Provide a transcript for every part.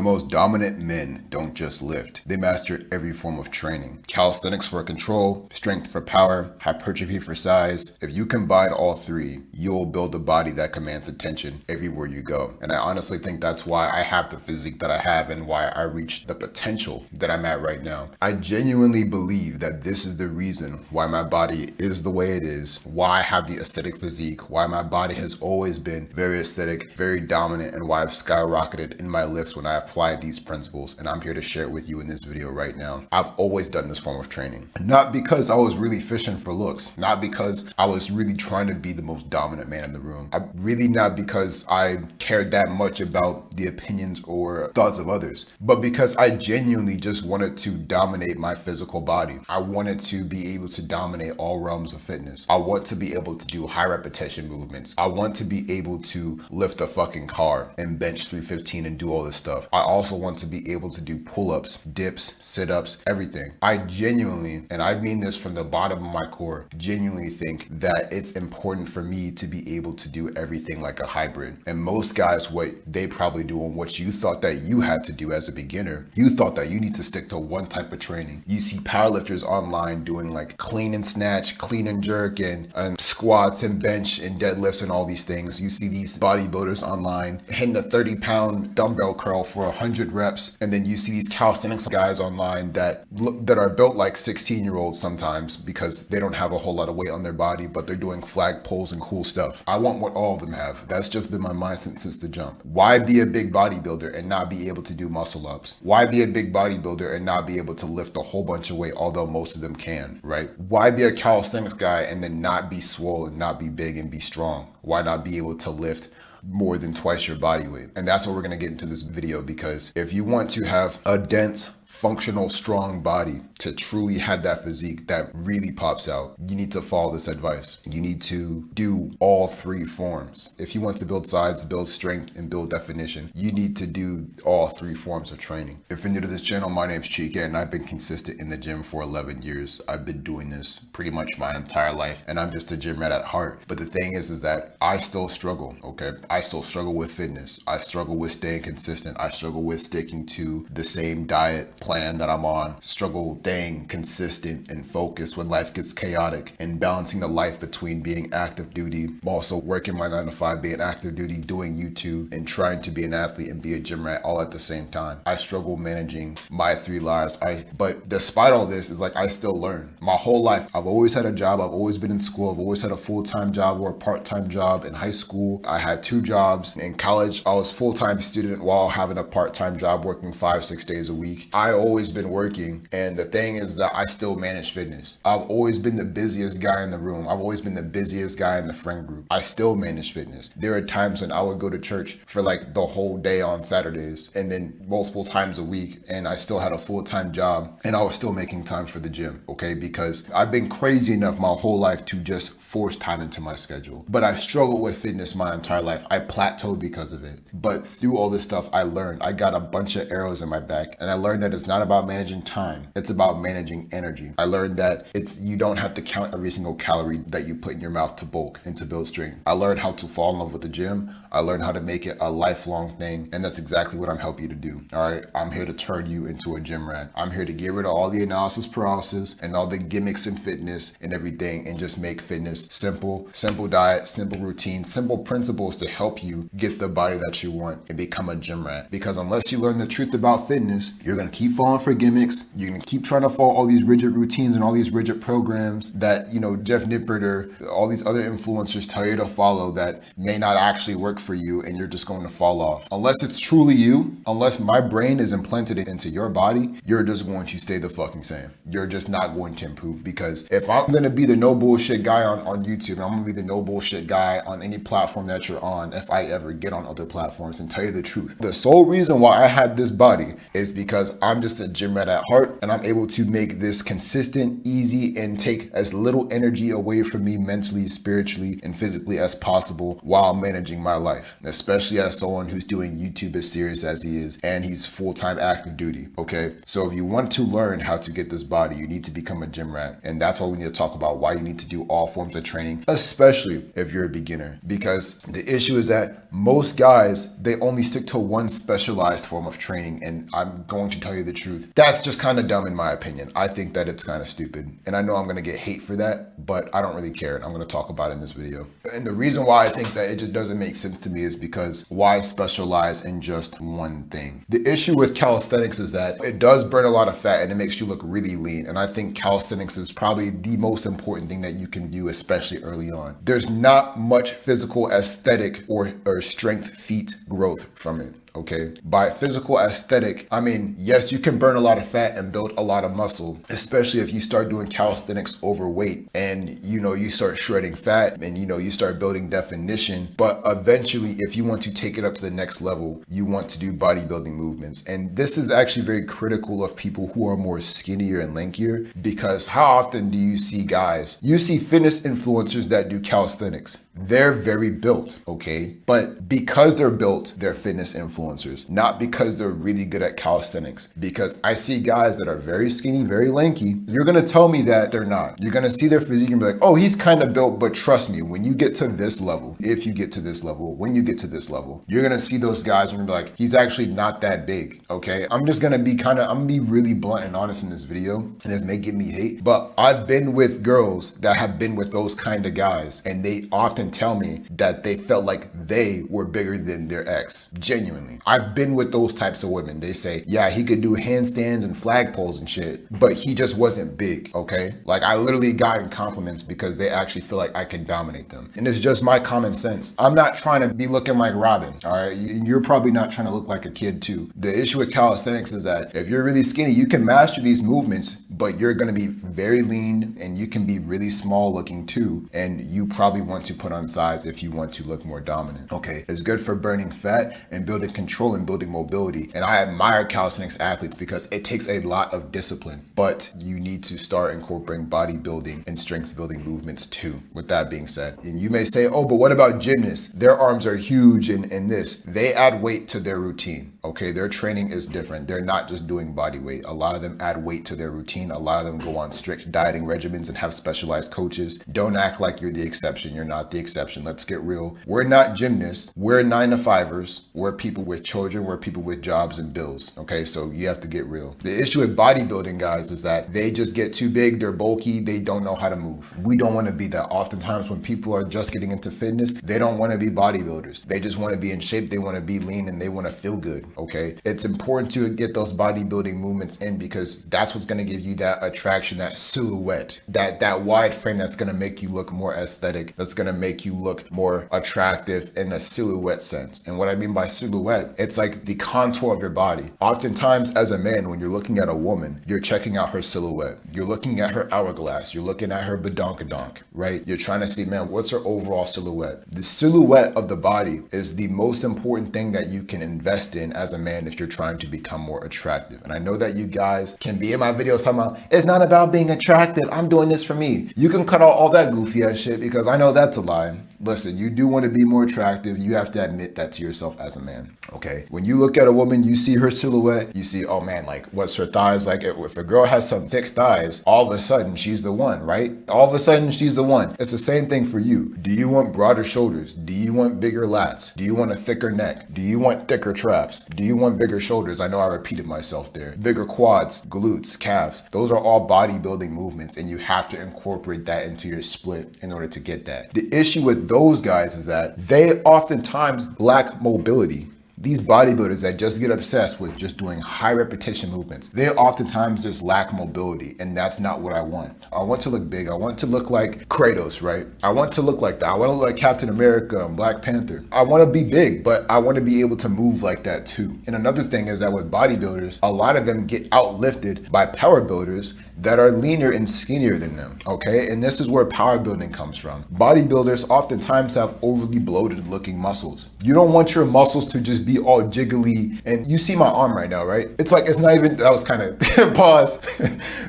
most dominant men don't just lift. They master every form of training. Calisthenics for control, strength for power, hypertrophy for size. If you combine all three, you'll build a body that commands attention everywhere you go. And I honestly think that's why I have the physique that I have and why I reached the potential that I'm at right now. I genuinely believe that this is the reason why my body is the way it is, why I have the aesthetic physique, why my body has always been very aesthetic, very dominant, and why I've skyrocketed in my lifts when I applied these principles. And I'm here to share it with you in this video right now. I've always done this form of training, not because I was really fishing for looks, not because I was really trying to be the most dominant man in the room. Really not because I cared that much about the opinions or thoughts of others, but because I genuinely just wanted to dominate my physical body. I wanted to be able to dominate all realms of fitness. I want to be able to do high repetition movements. I want to be able to lift a fucking car and bench 315 and do all this stuff. I also want to be able to do pull-ups, dips, sit-ups, everything. I genuinely, and I mean this from the bottom of my core, genuinely think that it's important for me to be able to do everything like a hybrid. And most guys, what they probably do and what you thought that you had to do as a beginner, you thought that you need to stick to one type of training. You see powerlifters online doing like clean and snatch, clean and jerk, and squats and bench and deadlifts and all these things. You see these bodybuilders online hitting a 30-pound dumbbell curl for 100 reps. And then you see these calisthenics guys online that are built like 16-year-olds sometimes because they don't have a whole lot of weight on their body, but they're doing flag pulls and cool stuff. I want what all of them have. That's just been my mindset since the jump. Why be a big bodybuilder and not be able to do muscle ups? Why be a big bodybuilder and not be able to lift a whole bunch of weight, although most of them can, right? Why be a calisthenics guy and then not be swollen, not be big and be strong? Why not be able to lift more than twice your body weight? And that's what we're going to get into this video, because if you want to have a dense, functional, strong body to truly have that physique that really pops out, you need to follow this advice. You need to do all three forms. If you want to build size, build strength, and build definition, you need to do all three forms of training. If you're new to this channel, my name's Chike, and I've been consistent in the gym for 11 years. I've been doing this pretty much my entire life, and I'm just a gym rat at heart. But the thing is that I still struggle, okay? I still struggle with fitness. I struggle with staying consistent. I struggle with sticking to the same diet plan that I'm on, struggle staying consistent and focused when life gets chaotic, and balancing the life between being active duty, also working my 9 to 5, being active duty, doing YouTube, and trying to be an athlete and be a gym rat all at the same time. I struggle managing my three lives. But despite all this, it's like I still learn. My whole life, I've always had a job. I've always been in school. I've always had a full-time job or a part-time job. In high school, I had 2 jobs. In college, I was a full-time student while having a part-time job, working 5-6 days a week. I always been working, and the thing is that I still manage fitness. I've always been the busiest guy in the room. I've always been the busiest guy in the friend group. I still manage fitness. There are times when I would go to church for like the whole day on Saturdays and then multiple times a week, and I still had a full-time job and I was still making time for the gym, okay? Because I've been crazy enough my whole life to just force time into my schedule. But I've struggled with fitness my entire life. I plateaued because of it. But through all this stuff, I learned. I got a bunch of arrows in my back, and I learned that it's not about managing time. It's about managing energy. I learned that you don't have to count every single calorie that you put in your mouth to bulk and to build strength. I learned how to fall in love with the gym. I learned how to make it a lifelong thing, and that's exactly what I'm helping you to do. All right, I'm here to turn you into a gym rat. I'm here to get rid of all the analysis paralysis and all the gimmicks in fitness and everything, and just make fitness simple diet, simple routine, simple principles to help you get the body that you want and become a gym rat. Because unless you learn the truth about fitness, you're gonna keep falling for gimmicks. You're gonna keep trying to follow all these rigid routines and all these rigid programs that, Jeff Nippert or all these other influencers tell you to follow that may not actually work for you, and you're just going to fall off. Unless it's truly you, unless my brain is implanted into your body, you're just going to stay the fucking same. You're just not going to improve. Because if I'm gonna be the no bullshit guy on YouTube, and I'm gonna be the no bullshit guy on any platform that you're on, if I ever get on other platforms, and tell you the truth, the sole reason why I have this body is because I'm just a gym rat at heart, and I'm able to make this consistent, easy, and take as little energy away from me mentally, spiritually, and physically as possible while managing my life, especially as someone who's doing YouTube as serious as he is, and he's full-time active duty, okay? So if you want to learn how to get this body, you need to become a gym rat, and that's why we need to talk about why you need to do all forms of training, especially if you're a beginner. Because the issue issue is that most guys, they only stick to one specialized form of training. And I'm going to tell you the truth. That's just kind of dumb in my opinion. I think that it's kind of stupid. And I know I'm going to get hate for that, but I don't really care. And I'm going to talk about it in this video. And the reason why I think that it just doesn't make sense to me is because why specialize in just one thing? The issue with calisthenics is that it does burn a lot of fat and it makes you look really lean. And I think calisthenics is probably the most important thing that you can do, especially early on. There's not much physical aesthetic or strength feat growth from it. Okay, by physical aesthetic, I mean, yes, you can burn a lot of fat and build a lot of muscle, especially if you start doing calisthenics overweight and, you start shredding fat and, you start building definition. But eventually, if you want to take it up to the next level, you want to do bodybuilding movements. And this is actually very critical of people who are more skinnier and lankier, because how often do you see guys, you see fitness influencers that do calisthenics? They're very built, okay? But because they're built, they're fitness influencers, not because they're really good at calisthenics. Because I see guys that are very skinny, very lanky. You're gonna tell me that they're not. You're gonna see their physique and be like, oh, he's kind of built, but trust me, when you get to this level, if you get to this level, when you get to this level, you're gonna see those guys and you're gonna be like, he's actually not that big, okay? I'm gonna be really blunt and honest in this video, and this may give me hate, but I've been with girls that have been with those kind of guys, and they often tell me that they felt like they were bigger than their ex. Genuinely. I've been with those types of women. They say, yeah, he could do handstands and flagpoles and shit, but he just wasn't big, okay? Like, I literally gotten compliments because they actually feel like I can dominate them. And it's just my common sense. I'm not trying to be looking like Robin, all right? You're probably not trying to look like a kid too. The issue with calisthenics is that if you're really skinny, you can master these movements, but you're gonna be very lean and you can be really small looking too. And you probably want to put on size if you want to look more dominant. Okay, it's good for burning fat and building control and building mobility. And I admire calisthenics athletes because it takes a lot of discipline, but you need to start incorporating bodybuilding and strength building movements too. With that being said, and you may say, oh, but what about gymnasts? Their arms are huge and this. They add weight to their routine. Okay, their training is different. They're not just doing body weight. A lot of them add weight to their routine. A lot of them go on strict dieting regimens and have specialized coaches. Don't act like you're the exception. You're not the exception. Let's get real. We're not gymnasts. We're 9-to-5ers. We're people with children. We're people with jobs and bills. Okay, so you have to get real. The issue with bodybuilding guys is that they just get too big. They're bulky. They don't know how to move. We don't want to be that. Oftentimes when people are just getting into fitness, they don't want to be bodybuilders. They just want to be in shape. They want to be lean and they want to feel good. Okay, it's important to get those bodybuilding movements in because that's what's going to give you that attraction, that silhouette, that wide frame that's going to make you look more aesthetic, that's going to make you look more attractive in a silhouette sense. And what I mean by silhouette, it's like the contour of your body. Oftentimes as a man, when you're looking at a woman, you're checking out her silhouette. You're looking at her hourglass. You're looking at her badonkadonk, right? You're trying to see, man, what's her overall silhouette? The silhouette of the body is the most important thing that you can invest in as a man if you're trying to become more attractive. And I know that you guys can be in my videos talking about, it's not about being attractive. I'm doing this for me. You can cut out all that goofy ass shit because I know that's a lie. Listen, you do want to be more attractive. You have to admit that to yourself as a man. Okay. When you look at a woman, you see her silhouette, you see, oh man, like what's her thighs like? If a girl has some thick thighs, all of a sudden she's the one, right? All of a sudden she's the one. It's the same thing for you. Do you want broader shoulders? Do you want bigger lats? Do you want a thicker neck? Do you want thicker traps? Do you want bigger shoulders? I know I repeated myself there. Bigger quads, glutes, calves. Those are all bodybuilding movements and you have to incorporate that into your split in order to get that. The issue with those guys is that they oftentimes lack mobility. These bodybuilders that just get obsessed with just doing high repetition movements, they oftentimes just lack mobility, and that's not what I want. I want to look big. I want to look like Kratos, right? I want to look like that. I want to look like Captain America and Black Panther. I want to be big, but I want to be able to move like that too. And another thing is that with bodybuilders, a lot of them get outlifted by power builders that are leaner and skinnier than them, okay? And this is where power building comes from. Bodybuilders oftentimes have overly bloated looking muscles. You don't want your muscles to just be be all jiggly. And you see my arm right now, right? It's like, it's not even, that was kind of, pause.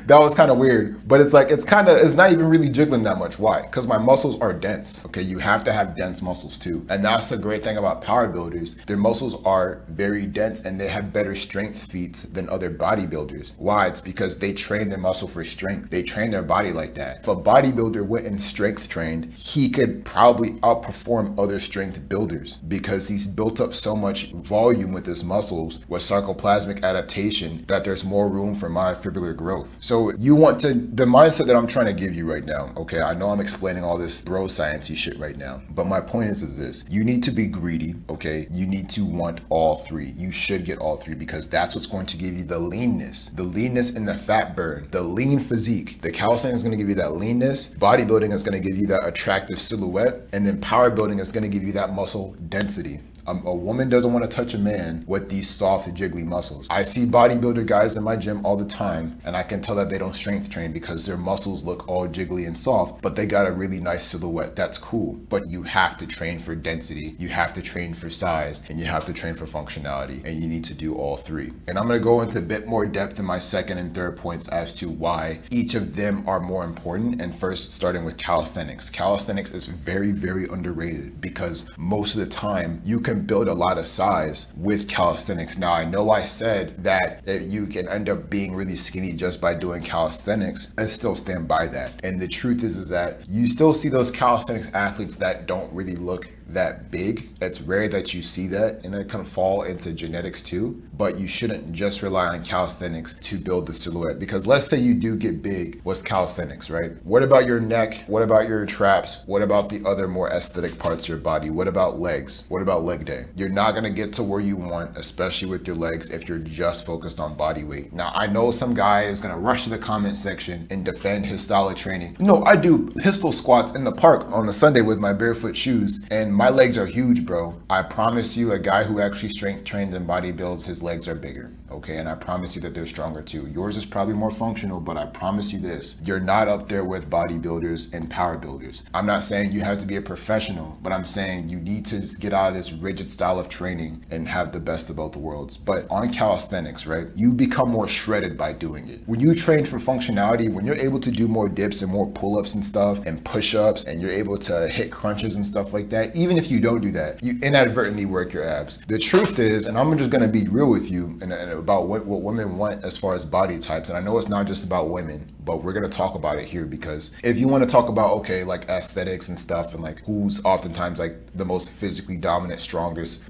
That was kind of weird. But it's like, it's not even really jiggling that much. Why? Because my muscles are dense. Okay, you have to have dense muscles too. And that's the great thing about power builders. Their muscles are very dense and they have better strength feats than other bodybuilders. Why? It's because they train their muscle for strength. They train their body like that. If a bodybuilder went and strength trained, he could probably outperform other strength builders because he's built up so much volume with his muscles with sarcoplasmic adaptation that there's more room for myofibrillar growth. So you want to, the mindset that I'm trying to give you right now, okay, I know I'm explaining all this bro sciencey shit right now, but my point is this: you need to be greedy, okay? You need to want all three. You should get all three because that's what's going to give you the leanness and the fat burn, the lean physique. The calisthenics is going to give you that leanness. Bodybuilding is going to give you that attractive silhouette, and then power building is going to give you that muscle density. A woman doesn't want to touch a man with these soft, jiggly muscles. I see bodybuilder guys in my gym all the time, and I can tell that they don't strength train because their muscles look all jiggly and soft, but they got a really nice silhouette. That's cool. But you have to train for density, you have to train for size, and you have to train for functionality, and you need to do all three. And I'm going to go into a bit more depth in my second and third points as to why each of them are more important. And first, starting with calisthenics. Calisthenics is very, very underrated because most of the time you can build a lot of size with calisthenics. Now, I know I said that you can end up being really skinny just by doing calisthenics. I still stand by that. And the truth is that you still see those calisthenics athletes that don't really look that big. It's rare that you see that, and it can fall into genetics too, but you shouldn't just rely on calisthenics to build the silhouette, because let's say you do get big with calisthenics, right? What about your neck? What about your traps? What about the other more aesthetic parts of your body? What about legs? What about leg day? You're not going to get to where you want, especially with your legs, if you're just focused on body weight. Now, I know some guy is going to rush to the comment section and defend his style of training. No, I do pistol squats in the park on a Sunday with my barefoot shoes, and my legs are huge, bro. I promise you, a guy who actually strength trained and body builds, his legs are bigger, okay? And I promise you that they're stronger too. Yours is probably more functional, but I promise you this: you're not up there with bodybuilders and power builders. I'm not saying you have to be a professional, but I'm saying you need to just get out of this rigid style of training and have the best of both worlds. But on calisthenics, right, you become more shredded by doing it. When you train for functionality, when you're able to do more dips and more pull-ups and stuff and push-ups, and you're able to hit crunches and stuff like that, even if you don't do that, you inadvertently work your abs. The truth is, and I'm just gonna be real with you and about what women want as far as body types, and I know it's not just about women, but we're gonna talk about it here, because if you want to talk about, okay, like aesthetics and stuff, and like who's oftentimes like the most physically dominant, strongest,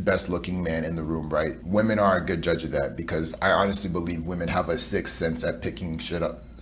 best looking man in the room, right? Women are a good judge of that, because I honestly believe women have a sixth sense at picking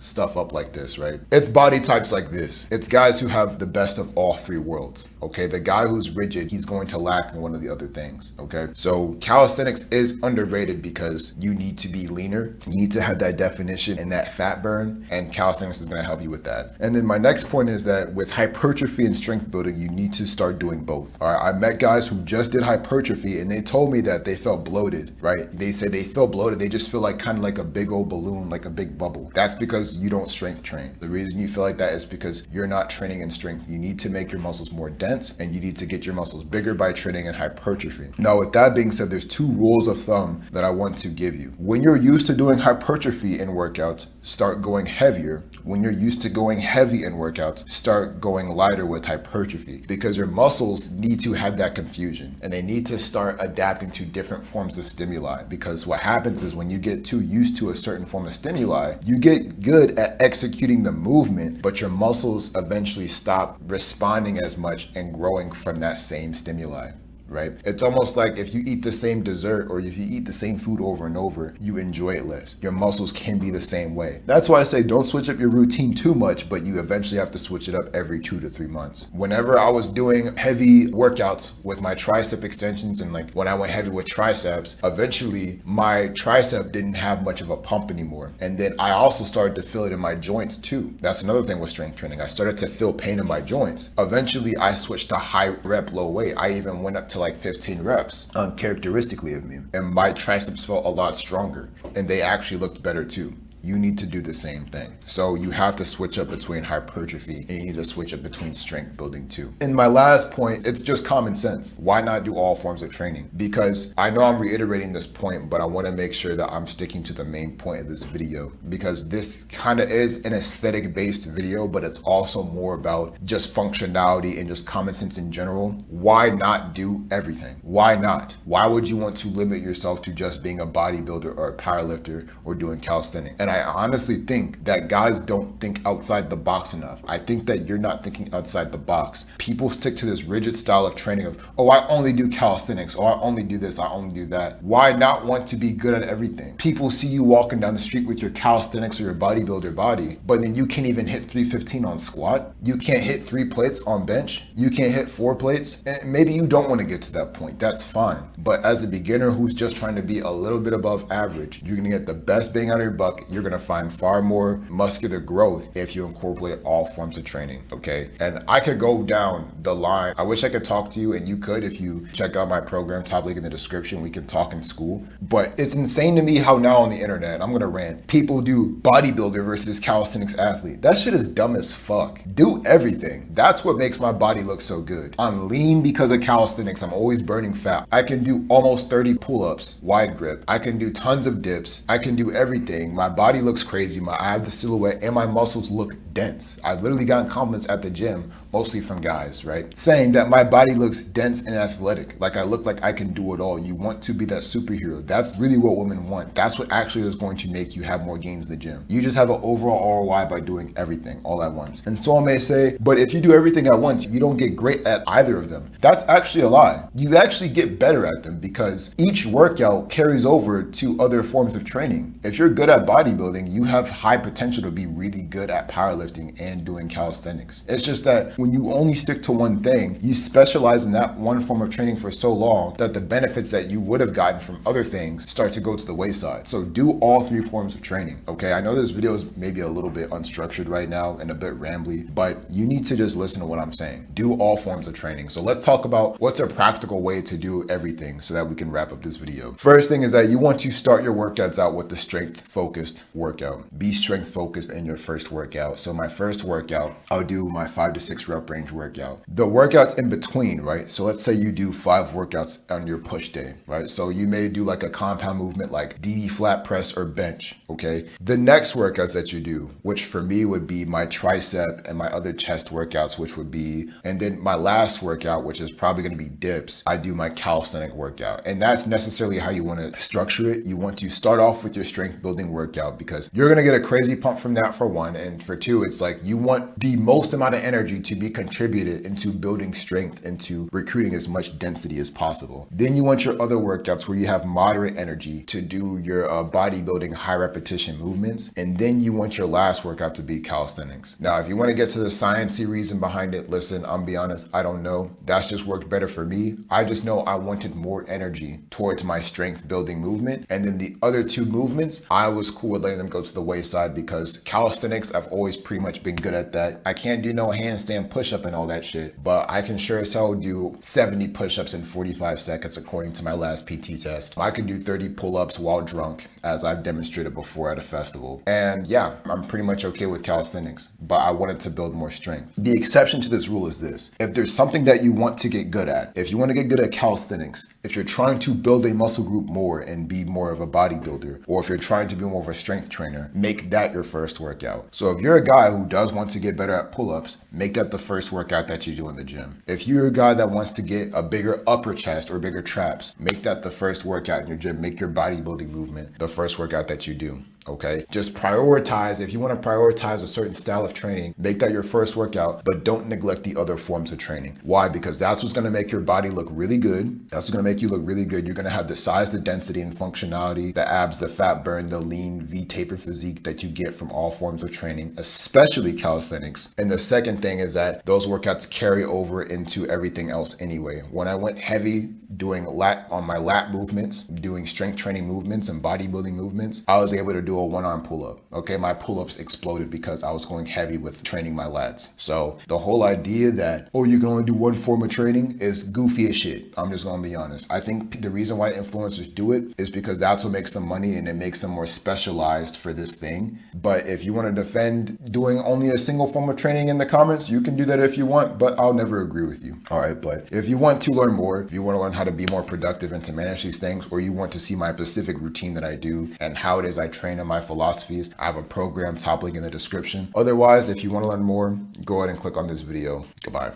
stuff up like this, right? It's body types like this. It's guys who have the best of all three worlds, okay? The guy who's rigid, he's going to lack in one of the other things, okay? So calisthenics is underrated because you need to be leaner, you need to have that definition and that fat burn, and calisthenics is going to help you with that. And then my next point is that with hypertrophy and strength building, you need to start doing both. All right, I met guys who just did hypertrophy and they told me that they felt bloated, right? They said they feel bloated. They just feel like kind of like a big old balloon, like a big bubble. That's because you don't strength train. The reason you feel like that is because you're not training in strength. You need to make your muscles more dense, and you need to get your muscles bigger by training in hypertrophy. Now, with that being said, there's two rules of thumb that I want to give you. When you're used to doing hypertrophy in workouts, start going heavier. When you're used to going heavy in workouts, start going lighter with hypertrophy, because your muscles need to have that confusion, and they need to start adapting to different forms of stimuli. Because what happens is when you get too used to a certain form of stimuli, you get good at executing the movement, but your muscles eventually stop responding as much and growing from that same stimuli. Right? It's almost like if you eat the same dessert or if you eat the same food over and over, you enjoy it less. Your muscles can be the same way. That's why I say don't switch up your routine too much, but you eventually have to switch it up every 2 to 3 months. Whenever I was doing heavy workouts with my tricep extensions, and like when I went heavy with triceps, eventually my tricep didn't have much of a pump anymore. And then I also started to feel it in my joints too. That's another thing with strength training. I started to feel pain in my joints. Eventually I switched to high rep, low weight. I even went up to like 15 reps uncharacteristically of me, and my triceps felt a lot stronger, and they actually looked better too. you need to do the same thing. So you have to switch up between hypertrophy and you need to switch up between strength building too. And my last point, it's just common sense. Why not do all forms of training? Because I know I'm reiterating this point, but I want to make sure that I'm sticking to the main point of this video, because this kind of is an aesthetic based video, but it's also more about just functionality and just common sense in general. Why not do everything? Why not? Why would you want to limit yourself to just being a bodybuilder or a powerlifter or doing calisthenics? And I honestly think that guys don't think outside the box enough. I think that you're not thinking outside the box. People stick to this rigid style of training of, oh, I only do calisthenics, or I only do this, I only do that. Why not want to be good at everything? People see you walking down the street with your calisthenics or your bodybuilder body, but then you can't even hit 315 on squat. You can't hit 3 plates on bench. You can't hit 4 plates. And maybe you don't want to get to that point. That's fine. But as a beginner who's just trying to be a little bit above average, you're going to get the best bang out of your buck. You're going to find far more muscular growth if you incorporate all forms of training. Okay. And I could go down the line. I wish I could talk to you, and you could if you check out my program, top link in the description. We can talk in school. But it's insane to me how now on the internet, I'm going to rant, people do bodybuilder versus calisthenics athlete. That shit is dumb as fuck. Do everything. That's what makes my body look so good. I'm lean because of calisthenics. I'm always burning fat. I can do almost 30 pull-ups, wide grip. I can do tons of dips. I can do everything. My body looks crazy. I have the silhouette and my muscles look dense. I've literally gotten compliments at the gym, mostly from guys, right? Saying that my body looks dense and athletic. Like I look like I can do it all. You want to be that superhero. That's really what women want. That's what actually is going to make you have more gains in the gym. You just have an overall ROI by doing everything all at once. And someone may say, but if you do everything at once, you don't get great at either of them. That's actually a lie. You actually get better at them because each workout carries over to other forms of training. If you're good at bodybuilding, you have high potential to be really good at powerlifting and doing calisthenics. It's just that when you only stick to one thing, you specialize in that one form of training for so long that the benefits that you would have gotten from other things start to go to the wayside. So do all 3 forms of training. Okay, I know this video is maybe a little bit unstructured right now and a bit rambly, but you need to just listen to what I'm saying. Do all forms of training. So let's talk about what's a practical way to do everything so that we can wrap up this video. First thing is that you want to start your workouts out with the strength focused workout. Be strength focused in your first workout. So my first workout, I'll do my 5 to 6 rep range workout. The workouts in between, right? So let's say you do 5 workouts on your push day, right? So you may do like a compound movement like DD flat press or bench, okay? The next workouts that you do, which for me would be my tricep and my other chest workouts, which would be, and then my last workout, which is probably going to be dips, I do my calisthenic workout. And that's necessarily how you want to structure it. You want to start off with your strength building workout because you're going to get a crazy pump from that for one. And for two, it's like you want the most amount of energy to be contributed into building strength, into recruiting as much density as possible. Then you want your other workouts where you have moderate energy to do your bodybuilding high repetition movements. And then you want your last workout to be calisthenics. Now, if you want to get to the sciencey reason behind it, listen, I'm be honest, I don't know. That's just worked better for me. I just know I wanted more energy towards my strength building movement. And then the other 2 movements, I was cool with letting them go to the wayside because calisthenics, I've always pretty much been good at that. I can't do no handstand push-up and all that shit, but I can sure as hell do 70 push-ups in 45 seconds according to my last PT test. I can do 30 pull-ups while drunk, as I've demonstrated before at a festival. And yeah, I'm pretty much okay with calisthenics, but I wanted to build more strength. The exception to this rule is this. If there's something that you want to get good at, if you want to get good at calisthenics, if you're trying to build a muscle group more and be more of a bodybuilder, or if you're trying to be more of a strength trainer, make that your first workout. So if you're a guy who does want to get better at pull-ups, make that the first workout that you do in the gym. If you're a guy that wants to get a bigger upper chest or bigger traps, make that the first workout in your gym. Make your bodybuilding movement the first workout that you do. Okay, just prioritize. If you want to prioritize a certain style of training, make that your first workout, but don't neglect the other forms of training. Why? Because that's what's going to make your body look really good. That's what's going to make you look really good. You're going to have the size, the density, and functionality, the abs, the fat burn, the lean V-taper physique that you get from all forms of training, especially calisthenics. And the second thing is that those workouts carry over into everything else anyway. When I went heavy doing my lat movements, doing strength training movements and bodybuilding movements, I was able to do do a one-arm pull-up. Okay, my pull-ups exploded because I was going heavy with training my lats. So the whole idea that, oh, you can only do one form of training is goofy as shit. I'm just gonna be honest. I think the reason why influencers do it is because that's what makes them money and it makes them more specialized for this thing. But if you want to defend doing only a single form of training in the comments, you can do that if you want, but I'll never agree with you. All right, but if you want to learn more, if you want to learn how to be more productive and to manage these things, or you want to see my specific routine that I do and how it is I train in my philosophies, I have a program, top link in the description. Otherwise, if you want to learn more, go ahead and click on this video. Goodbye.